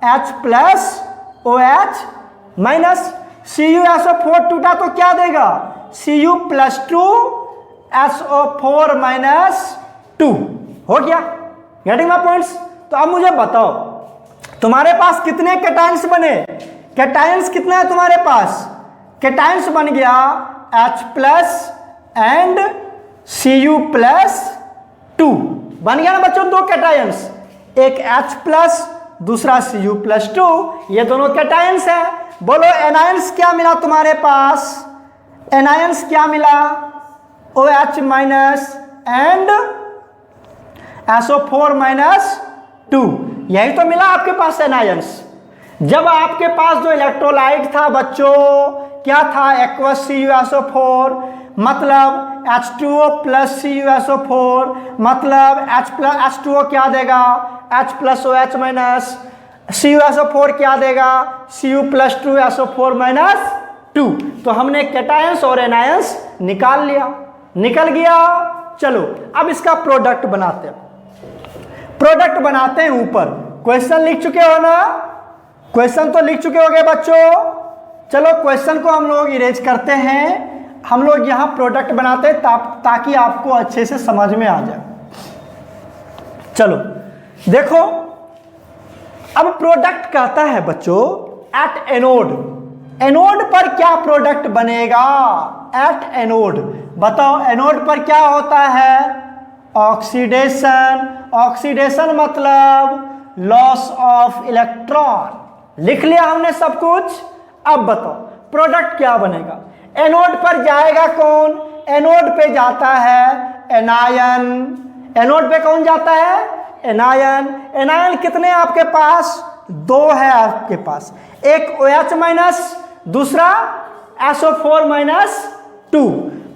H plus OH minus. CuSO4 टूटा तो क्या देगा? Cu plus 2 SO4 minus 2। हो गया? Getting my points? तो अब मुझे बताओ तुम्हारे पास कितने कैटायंस बने? कैटायंस कितना है तुम्हारे पास? कैटायंस बन गया H plus and Cu plus 2। बन गया ना बच्चों दो कैटायंस, एक H प्लस दूसरा Cu प्लस 2, ये दोनों कैटायंस है। बोलो एनायंस क्या मिला तुम्हारे पास? एनायंस क्या मिला? OH minus and SO4 minus 2, यही तो मिला आपके पास एनायंस। जब आपके पास जो इलेक्ट्रोलाइट था बच्चों क्या था? एक्वस CuSO4, मतलब H2O प्लस CuSO4, मतलब H2O क्या देगा? H plus OH minus. CuSO4 क्या देगा? Cu plus 2 SO4 minus 2। तो हमने कैटायंस और एनायंस निकाल लिया, निकल गया। चलो अब इसका प्रोडक्ट बनाते हैं। प्रोडक्ट बनाते हैं ऊपर। क्वेश्चन लिख चुके हो ना? क्वेश्चन तो लिख चुके होगे बच्चों। चलो क्वेश्चन को हम लोग इरेज करते हैं, हम लोग यहां प्रोडक्ट बनाते हैं ताकि आपको अच्छे से समझ में आ जाए। चलो देखो, अब प्रोडक्ट कहता है बच्चों एट एनोड। एनोड पर क्या प्रोडक्ट बनेगा? एट एनोड बताओ, एनोड पर क्या होता है? ऑक्सीडेशन। ऑक्सीडेशन मतलब लॉस ऑफ इलेक्ट्रॉन। लिख लिया हमने सब कुछ। अब बताओ प्रोडक्ट क्या बनेगा? एनोड पर जाएगा कौन? एनोड पे जाता है एनायन। एनोड पे कौन जाता है? एनायन। एनायन कितने आपके पास? दो है आपके पास, एक OH माइनस, दूसरा SO4 माइनस 2।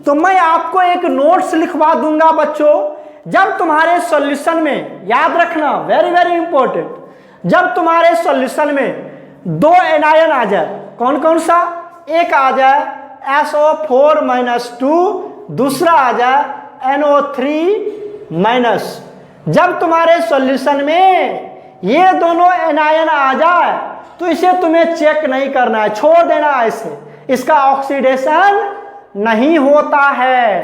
तो मैं आपको एक नोट्स लिखवा दूंगा बच्चों। जब तुम्हारे सॉल्यूशन में, याद रखना वेरी वेरी इंपॉर्टेंट, जब तुम्हारे सॉल्यूशन में दो एनायन आ जाए, कौन कौन सा? एक आ जाए SO4 माइनस 2, दूसरा आ जाए NO3 माइनस। जब तुम्हारे सॉल्यूशन में ये दोनों एनायन आ जाए तो इसे तुम्हें चेक नहीं करना है, छोड़ देना है इसे। इसका ऑक्सीडेशन नहीं होता है,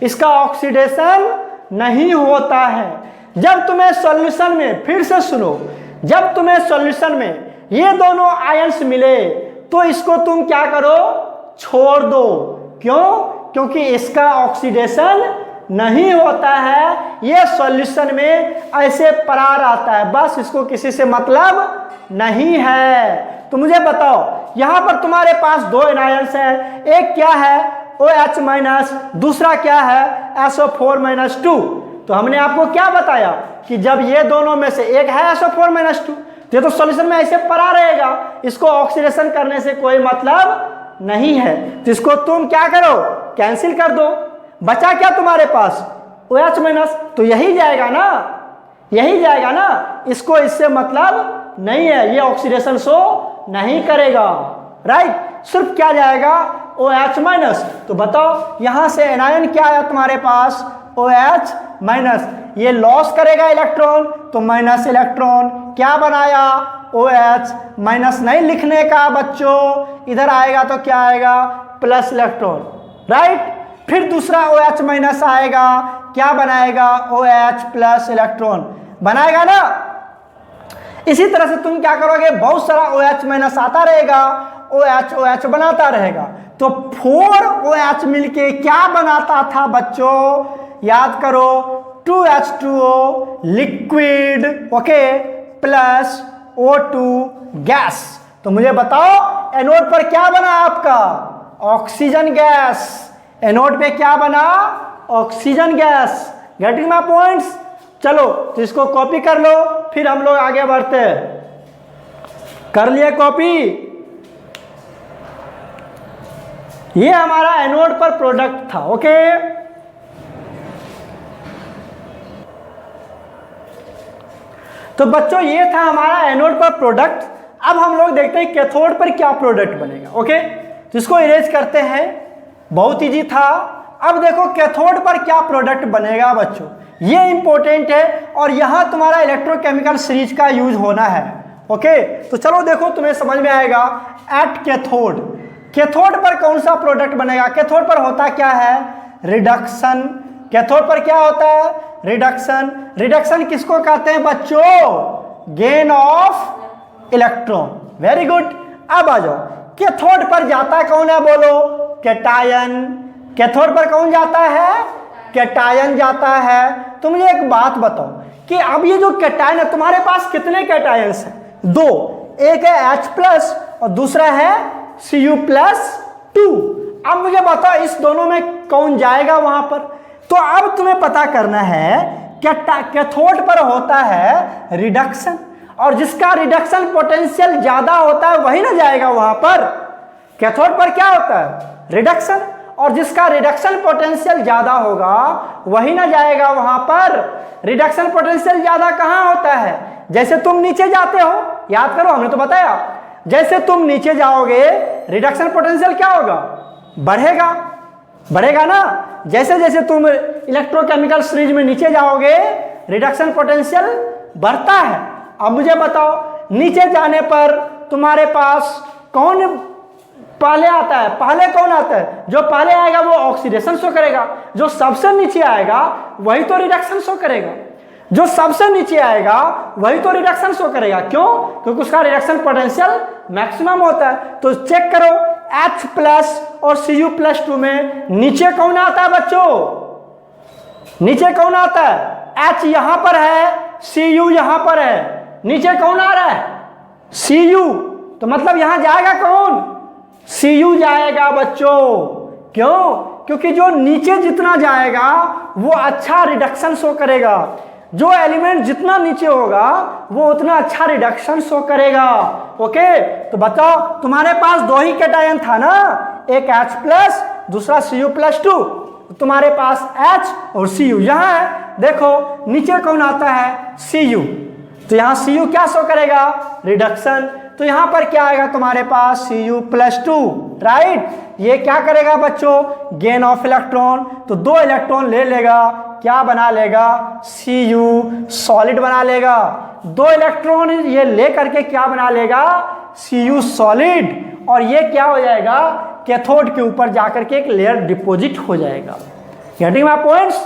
इसका ऑक्सीडेशन नहीं होता है। जब तुम्हें सॉल्यूशन में, फिर से सुनो, जब तुम्हें सॉल्यूशन में ये दोनों आयंस मिले तो इसको तुम क्या करो? छोड़ दो। क्यों? क्योंकि इसका ऑक्सीडेशन नहीं होता है, ये सॉल्यूशन में ऐसे परार आता है, बस इसको किसी से मतलब नहीं है। तो मुझे बताओ यहां पर तुम्हारे पास दो एनायंस है, एक क्या है OH माइनस, दूसरा क्या है SO4 माइनस 2। तो हमने आपको क्या बताया कि जब ये दोनों में से एक है SO4 माइनस 2, ये तो सॉल्यूशन में ऐसे पड़ा रहेगा, इसको ऑक्सीडेशन करने से कोई मतलब नहीं है, तो इसको तुम क्या करो कैंसिल कर दो। बचा क्या तुम्हारे पास OH माइनस, तो यही जाएगा ना, यही जाएगा ना, इसको इससे मतलब नहीं है, ये ऑक्सीडेशन शो नहीं करेगा, राइट। सिर्फ क्या जाएगा OH माइनस। तो बताओ यहां से एनायन क्या आया तुम्हारे पास OH माइनस, ये लॉस करेगा इलेक्ट्रॉन तो माइनस इलेक्ट्रॉन, क्या बनाया OH माइनस नहीं लिखने का बच्चों, इधर आएगा तो क्या आएगा प्लस इलेक्ट्रॉन, राइट। फिर दूसरा OH माइनस आएगा, क्या बनाएगा OH प्लस इलेक्ट्रॉन बनाएगा ना। इसी तरह से तुम क्या करोगे, बहुत सारा OH माइनस आता रहेगा, OH OH बनाता रहेगा, तो 4 OH मिलके क्या बनाता था बच्चों, याद करो 2H2O liquid, okay, plus O2 gas. तो मुझे बताओ एनोड पर क्या बना आपका ऑक्सीजन गैस, एनोड पे क्या बना oxygen gas. Getting my points. चलो तो इसको कॉपी कर लो, फिर हम लोग आगे बढ़ते हैं। कर लिए कॉपी, ये हमारा एनोड पर प्रोडक्ट था, ओके। तो बच्चों ये था हमारा एनोड पर प्रोडक्ट। अब हम लोग देखते हैं कैथोड पर क्या प्रोडक्ट बनेगा, ओके। तो इसको इरेज करते हैं, बहुत इजी था। अब देखो कैथोड पर क्या प्रोडक्ट बनेगा बच्चों, ये इंपॉर्टेंट है और यहां तुम्हारा इलेक्ट्रोकेमिकल सीरीज का यूज होना है, ओके। तो चलो देखो तुम्हें समझ में आएगा। एट कैथोड, कैथोड पर कौन सा प्रोडक्ट बनेगा, कैथोड पर होता क्या है रिडक्शन, कैथोड पर क्या होता है रिडक्शन। रिडक्शन किसको कहते हैं बच्चों, gain of electron, very good. अब आ जाओ कैथोड पर जाता कौन है बोलो, कैटायन। कैथोड पर कौन जाता है, कैटायन जाता है। तो मुझे एक बात बताओ कि अब ये जो कैटायन है तुम्हारे पास कितने कैटायंस हैं, दो, एक है H प्लस और दूसरा है Cu+2। अब मुझे बताओ इस दोनों में कौन जाएगा वहां पर। तो अब तुम्हें पता करना है कैथोड पर होता है रिडक्शन, और जिसका रिडक्शन पोटेंशियल ज्यादा होता है वही ना जाएगा वहां पर। कैथोड पर क्या होता है रिडक्शन, और जिसका रिडक्शन पोटेंशियल ज्यादा होगा वही ना जाएगा वहां पर। रिडक्शन पोटेंशियल ज्यादा कहां होता है, जैसे तुम नीचे जाते हो, याद करो हमने तो बताया, जैसे तुम नीचे जाओगे रिडक्शन पोटेंशियल क्या होगा बढ़ेगा, बढ़ेगा ना। जैसे जैसे तुम इलेक्ट्रोकेमिकल सीरीज में नीचे जाओगे रिडक्शन पोटेंशियल बढ़ता है। अब मुझे बताओ नीचे जाने पर तुम्हारे पास कौन पहले आता है, पहले कौन आता है, जो पहले आएगा वो ऑक्सीडेशन शो करेगा, जो सबसे नीचे आएगा वही तो रिडक्शन शो करेगा, जो सबसे नीचे आएगा वही तो रिडक्शन शो करेगा। क्यों, क्योंकि उसका रिडक्शन पोटेंशियल मैक्सिमम होता है। तो चेक करो H प्लस और Cu+2 में नीचे कौन आता है बच्चों, नीचे कौन आता है, H यहां पर है, Cu यहां पर है, नीचे कौन आ रहा है Cu, तो मतलब यहां जाएगा कौन Cu जाएगा बच्चों। क्यों, क्योंकि जो नीचे जितना जाएगा वो अच्छा रिडक्शन शो करेगा, जो एलिमेंट जितना नीचे होगा वो उतना अच्छा रिडक्शन शो करेगा, ओके। तो बताओ तुम्हारे पास दो ही कैटायन था ना, एक H प्लस दूसरा Cu+2, तुम्हारे पास H और Cu यहां है। देखो नीचे कौन आता है Cu, तो यहां Cu क्या शो करेगा रिडक्शन, तो यहां पर क्या आएगा तुम्हारे पास Cu+2, राइट। ये क्या करेगा बच्चों गेन ऑफ इलेक्ट्रॉन, तो दो इलेक्ट्रॉन ले लेगा, क्या बना लेगा Cu सॉलिड बना लेगा, दो इलेक्ट्रॉन ये ले करके क्या बना लेगा Cu सॉलिड, और ये क्या हो जाएगा कैथोड के ऊपर जाकर के एक लेयर डिपॉजिट हो जाएगा। गेटिंग माय पॉइंट्स,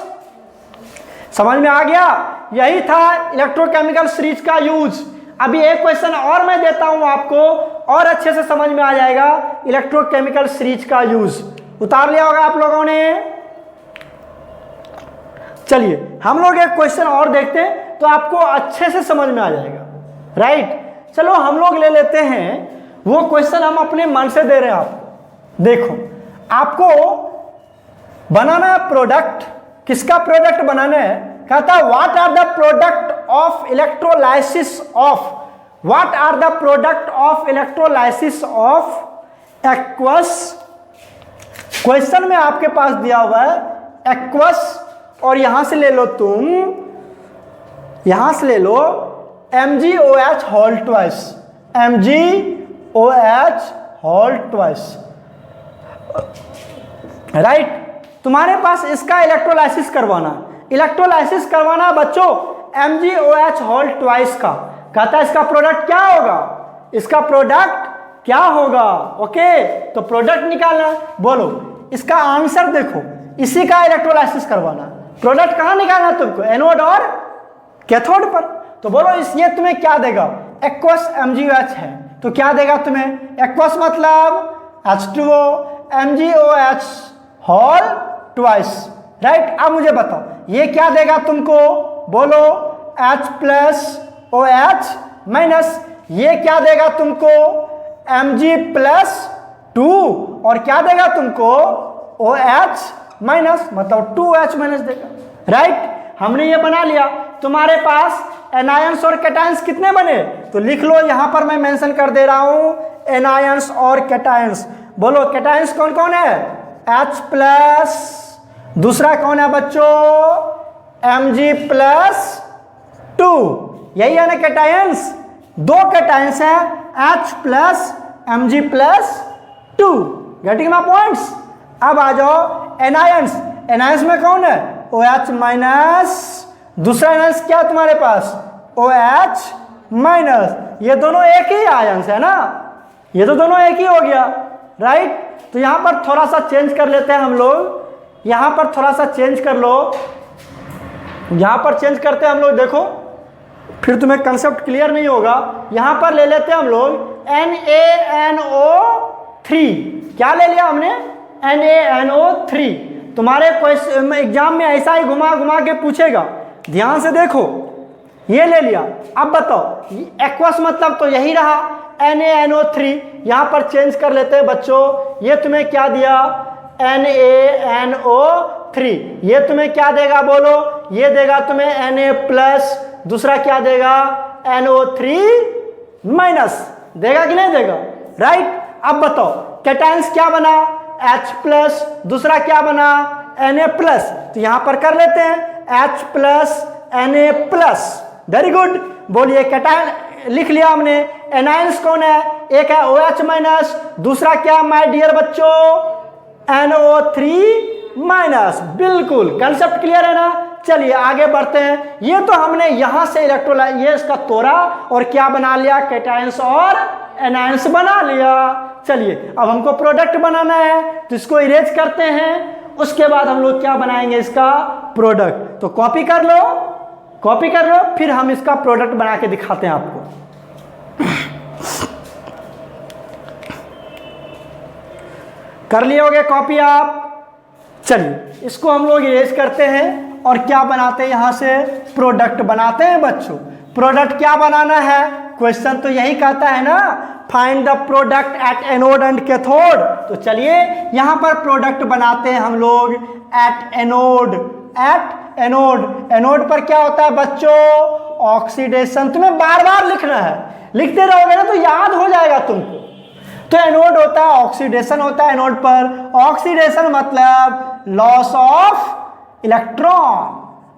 समझ में आ गया। यही था इलेक्ट्रोकेमिकल सीरीज का यूज। अभी एक क्वेश्चन और मैं देता हूं आपको, और अच्छे से समझ में आ जाएगा इलेक्ट्रोकेमिकल सीरीज का यूज। उतार लिया होगा आप लोगों ने। चलिए हम लोग एक क्वेश्चन और देखते हैं तो आपको अच्छे से समझ में आ जाएगा, राइट। चलो हम लोग ले लेते हैं वो क्वेश्चन हम अपने मन से दे रहे हैं आपको। देखो, आपको बनाना है प्रोडक्ट, किसका प्रोडक्ट बनाना है? कहता है what are the product of electrolysis of, what are the product of electrolysis of aqueous. Question में आपके पास दिया हुआ है एक्वस, और यहां से ले लो तुम, यहां से ले लो MgOH whole twice, MgOH whole twice, right. तुम्हारे पास इसका इलेक्ट्रोलाइसिस करवाना, इलेक्ट्रोलाइसिस करवाना बच्चों MgOH होल ट्वाइस का। कहता है इसका प्रोडक्ट क्या होगा, इसका प्रोडक्ट क्या होगा? ओके, तो प्रोडक्ट निकालना, बोलो इसका आंसर देखो, इसी का इलेक्ट्रोलाइसिस करवाना। प्रोडक्ट कहां निकालना तुमको? एनोड और कैथोड पर। तो बोलो इस ये तुम्हें क्या देगा? एक्वस MgOH है तो क्या देगा तुम्हें? एक्वस मतलब H2O MgOH whole twice, right. अब मुझे बताओ ये क्या देगा तुमको? बोलो H प्लस OH माइनस, ये क्या देगा तुमको? Mg प्लस 2, और क्या देगा तुमको? OH माइनस, मतलब 2H माइनस देगा, राइट। हमने ये बना लिया। तुम्हारे पास एनायंस और कैटायंस कितने बने? तो लिख लो, यहां पर मैं मेंशन कर दे रहा हूं एनायंस और कैटायंस। बोलो कैटायंस कौन कौन है? H प्लस, दूसरा कौन है बच्चों? Mg प्लस 2, यही है ना कैटायंस। दो कैटायंस है H plus Mg plus 2, getting my points. अब आ जाओ एनायंस, एनायंस में कौन है? OH माइनस, दूसरा एनायंस क्या तुम्हारे पास? OH minus. ये दोनों एक ही आयंस है ना, ये तो दोनों एक ही हो गया, राइट। तो यहां पर थोड़ा सा चेंज कर लेते हैं हम लोग, यहां पर थोड़ा सा चेंज कर लो, यहां पर चेंज करते हैं हम लोग। देखो फिर तुम्हें कंसेप्ट क्लियर नहीं होगा। यहां पर ले लेते हैं हम लोग NaNO3। क्या ले लिया हमने? NaNO3। तुम्हारे एग्जाम में ऐसा ही घुमा घुमा के पूछेगा, ध्यान से देखो। ये ले लिया। अब बताओ एक्वस मतलब तो यही रहा NaNO3, यहां पर चेंज कर लेते हैं बच्चों। ये तुम्हें क्या दिया? NaNO3। ये तुम्हें क्या देगा बोलो? ये देगा तुम्हें Na प्लस, दूसरा क्या देगा? NO3 माइनस, देगा कि नहीं देगा, राइट। अब बताओ कैटायंस क्या बना? H प्लस, दूसरा क्या बना? Na plus. तो यहां पर कर लेते हैं H plus Na plus, very good. बोलिए कैटायन लिख लिया हमने। एनायंस कौन है? एक है OH माइनस, दूसरा क्या माय डियर बच्चों? NO3 minus. बिल्कुल कंसेप्ट क्लियर है ना। चलिए आगे बढ़ते हैं। ये तो हमने यहां से इलेक्ट्रोलाइट, ये इसका तोड़ा और क्या बना लिया? कैटायंस और एनायंस बना लिया। चलिए अब हमको प्रोडक्ट बनाना है तो इसको इरेज करते हैं, उसके बाद हम लोग क्या बनाएंगे? इसका प्रोडक्ट। तो कॉपी कर लो, कॉपी कर लो, फिर हम इसका प्रोडक्ट बना के दिखाते हैं आपको। कर लिए होगे कॉपी आप? चलिए इसको हम लोग इरेज करते हैं और क्या बनाते हैं? यहां से प्रोडक्ट बनाते हैं बच्चों। प्रोडक्ट क्या बनाना है? क्वेश्चन तो यही कहता है ना, find the product at anode and cathode. तो चलिए यहां पर प्रोडक्ट बनाते हैं हम लोग at anode, at anode. Anode पर क्या होता है बच्चों? ऑक्सीडेशन। तुम्हें बार बार लिखना है, लिखते रहोगे ना तो याद हो जाएगा तुमको। तो एनोड होता है, ऑक्सीडेशन होता है एनोड पर। ऑक्सीडेशन मतलब loss of electron,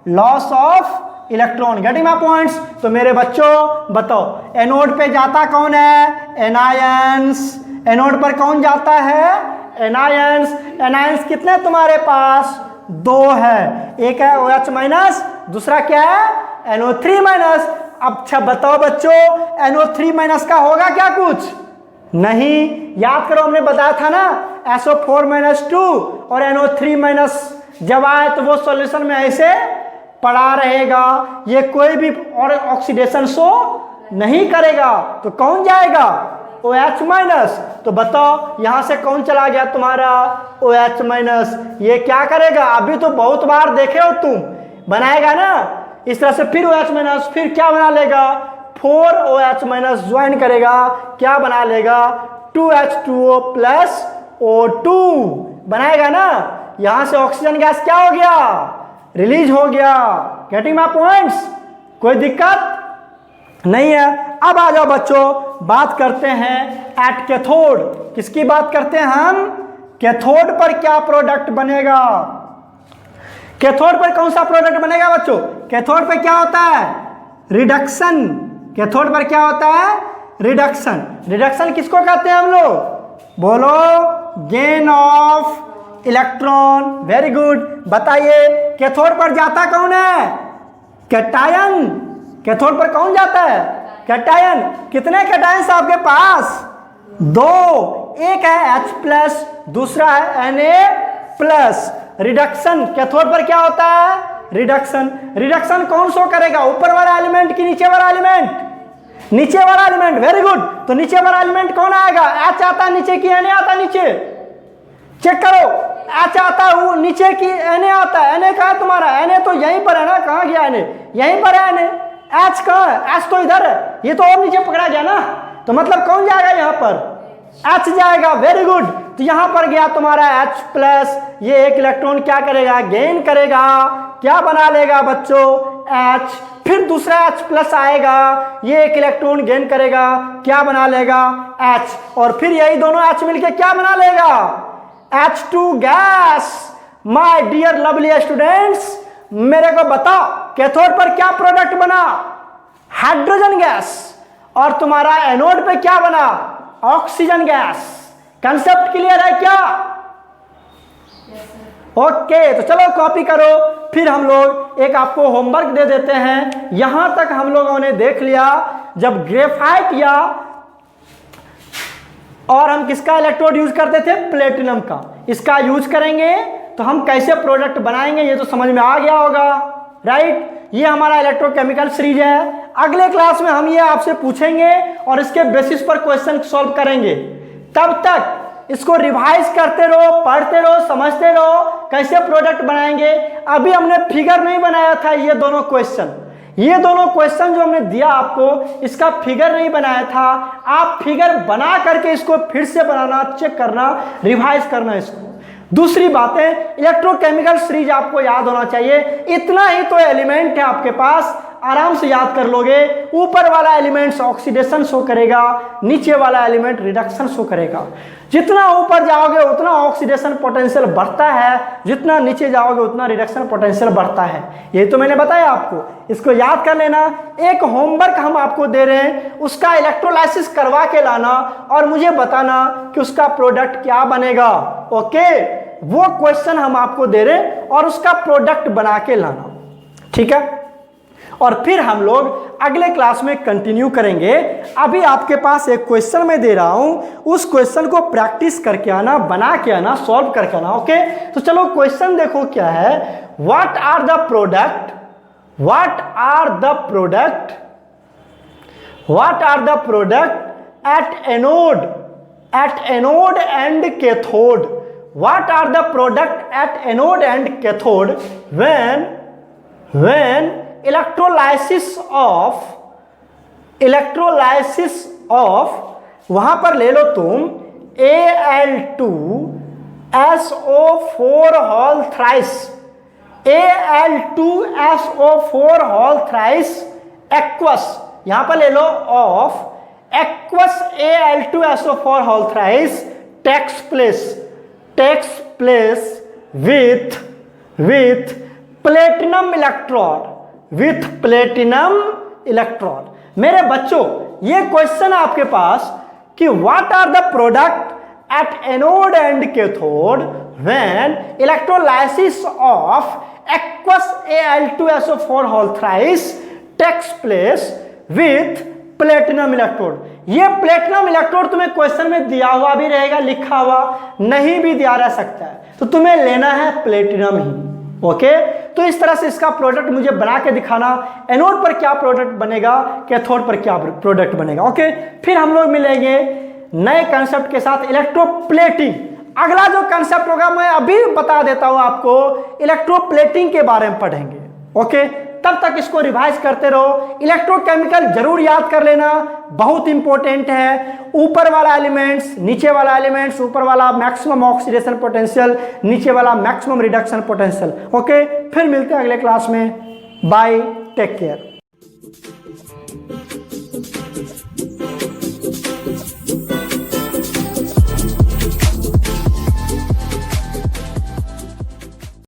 loss of electron, getting my points. तो मेरे बच्चों बताओ एनोड पे जाता कौन है? एनायंस। एनोड पर कौन जाता है? एनायंस। एनायंस कितने तुम्हारे पास? दो है, एक है OH माइनस, दूसरा क्या है? NO3 minus. अब अच्छा बताओ बच्चों NO3 माइनस का होगा क्या कुछ? नहीं। याद करो हमने बताया था ना SO4 माइनस 2 और NO3 माइनस जब आए तो वो सॉल्यूशन में ऐसे पड़ा रहेगा, ये कोई भी और ऑक्सीडेशन शो नहीं करेगा। तो कौन जाएगा? OH minus. तो बताओ यहां से कौन चला गया तुम्हारा? OH minus. ये क्या करेगा? अभी तो बहुत बार देखे हो तुम, बनाएगा ना इस तरह से, फिर OH माइनस, फिर क्या बना लेगा? 4OH माइनस ज्वाइन करेगा, क्या बना लेगा, 2H2O प्लस O2 बनाएगा ना। यहां से ऑक्सीजन गैस क्या हो गया, रिलीज हो गया। गेटिंग माय पॉइंट्स, कोई दिक्कत नहीं है। अब आ जाओ बच्चों, बात करते हैं एट कैथोड। किसकी बात करते हैं हम, कैथोड पर क्या प्रोडक्ट बनेगा, कैथोड पर कौन सा प्रोडक्ट बनेगा बच्चों। कैथोड पर क्या होता है, रिडक्शन। कैथोड पर क्या होता है, रिडक्शन। रिडक्शन किसको कहते हैं हम लोग, बोलो, gain of electron. Very good. बताइए कैथोड पर जाता कौन है, कैटायन। कैथोड पर कौन जाता है, कैटायन। कितने कैटायंस आपके पास, दो, एक है H प्लस, दूसरा है Na प्लस। रिडक्शन कैथोड पर क्या होता है, रिडक्शन। रिडक्शन कौन शो करेगा, ऊपर वाला एलिमेंट कि नीचे वाला एलिमेंट, नीचे वाला एलिमेंट। Very good. तो नीचे वाला एलिमेंट कौन आएगा, H आता है नीचे की Na आता है नीचे, चेक करो। H आता है वो नीचे की, Na आता है। Na कहाँ है तुम्हारा, Na तो यहीं पर है ना, कहाँ गया Na, यहीं पर है Na। H कहाँ है, H तो इधर है, ये तो और नीचे पकड़ा गया ना। तो मतलब कौन जाएगा यहाँ पर, H जाएगा। Very good. तो यहां पर गया तुम्हारा H प्लस, ये एक इलेक्ट्रॉन क्या करेगा, गेन करेगा, क्या बना लेगा बच्चों, H। फिर दूसरा H प्लस आएगा, ये एक इलेक्ट्रॉन गेन करेगा, क्या बना लेगा, H। और फिर यही दोनों H मिलके क्या बना लेगा, H2 gas. My dear lovely students, मेरे को बताओ कैथोड पर क्या प्रोडक्ट बना, हाइड्रोजन गैस। और तुम्हारा एनोड पे क्या बना, ऑक्सीजन गैस। कंसेप्ट क्लियर है क्या, ओके। तो चलो कॉपी करो। फिर हम लोग एक आपको होमवर्क दे देते हैं। यहां तक हम लोगों ने देख लिया, जब ग्रेफाइट या और हम किसका इलेक्ट्रोड यूज करते थे, प्लेटिनम का। इसका यूज करेंगे तो हम कैसे प्रोडक्ट बनाएंगे ये तो समझ में आ गया होगा, राइट। ये हमारा इलेक्ट्रोकेमिकल सीरीज है। अगले क्लास में हम ये आपसे पूछेंगे और इसके बेसिस पर क्वेश्चन सॉल्व करेंगे। तब तक इसको रिवाइज करते रहो, पढ़ते रहो, समझते रहो कैसे प्रोडक्ट बनाएंगे। अभी हमने फिगर नहीं बनाया था, ये दोनों क्वेश्चन जो हमने दिया आपको, इसका फिगर नहीं बनाया था। आप फिगर बना करके इसको फिर से बनाना, चेक करना, रिवाइज करना इसको। दूसरी बात है, इलेक्ट्रोकेमिकल सीरीज आपको याद होना चाहिए। इतना ही तो एलिमेंट है आपके पास, आराम से याद कर लोगे। ऊपर वाला एलिमेंट ऑक्सीडेशन शो करेगा, नीचे वाला एलिमेंट रिडक्शन शो करेगा। जितना ऊपर जाओगे उतना ऑक्सीडेशन पोटेंशियल बढ़ता है, जितना नीचे जाओगे उतना रिडक्शन पोटेंशियल बढ़ता है। ये तो मैंने बताया आपको, इसको याद कर लेना। एक होमवर्क हम आपको दे रहे हैं, उसका इलेक्ट्रोलाइसिस करवा के लाना और मुझे बताना कि उसका प्रोडक्ट क्या बनेगा, ओके। वो क्वेश्चन हम आपको दे रहे हैं और उसका प्रोडक्ट बना के लाना, ठीक है। और फिर हम लोग अगले क्लास में कंटिन्यू करेंगे। अभी आपके पास एक क्वेश्चन मैं दे रहा हूं, उस क्वेश्चन को प्रैक्टिस करके आना, बना के आना, सॉल्व करके आना, ओके। तो चलो क्वेश्चन देखो क्या है। What are the product at anode and cathode. What are the product at anode and cathode when electrolysis of वहां पर ले लो तुम Al2SO4 whole thrice, Al2SO4 whole thrice aqueous, यहां पर ले लो of aqueous Al2SO4 whole thrice takes place with platinum electrode, मेरे बच्चों ये क्वेश्चन है आपके पास कि what are the product at anode and cathode when electrolysis of aqueous Al2SO4 whole thrice takes place with platinum electrode. ये platinum electrode तुम्हें question में दिया हुआ भी रहेगा, लिखा हुआ नहीं भी दिया रह सकता है, तो तुम्हें लेना है प्लेटिनम ही, ओके। तो इस तरह से इसका प्रोडक्ट मुझे बना के दिखाना, एनोड पर क्या प्रोडक्ट बनेगा, कैथोड पर क्या प्रोडक्ट बनेगा, ओके। फिर हम लोग मिलेंगे नए कंसेप्ट के साथ, इलेक्ट्रोप्लेटिंग। अगला जो कंसेप्ट होगा मैं अभी बता देता हूं आपको, इलेक्ट्रोप्लेटिंग के बारे में पढ़ेंगे, ओके। तब तक इसको रिवाइज करते रहो। इलेक्ट्रोकेमिकल जरूर याद कर लेना, बहुत इंपॉर्टेंट है। ऊपर वाला एलिमेंट्स, नीचे वाला एलिमेंट्स, ऊपर वाला मैक्सिमम ऑक्सीडेशन पोटेंशियल, नीचे वाला मैक्सिमम रिडक्शन पोटेंशियल। ओके, फिर मिलते हैं अगले क्लास में। Bye, take care.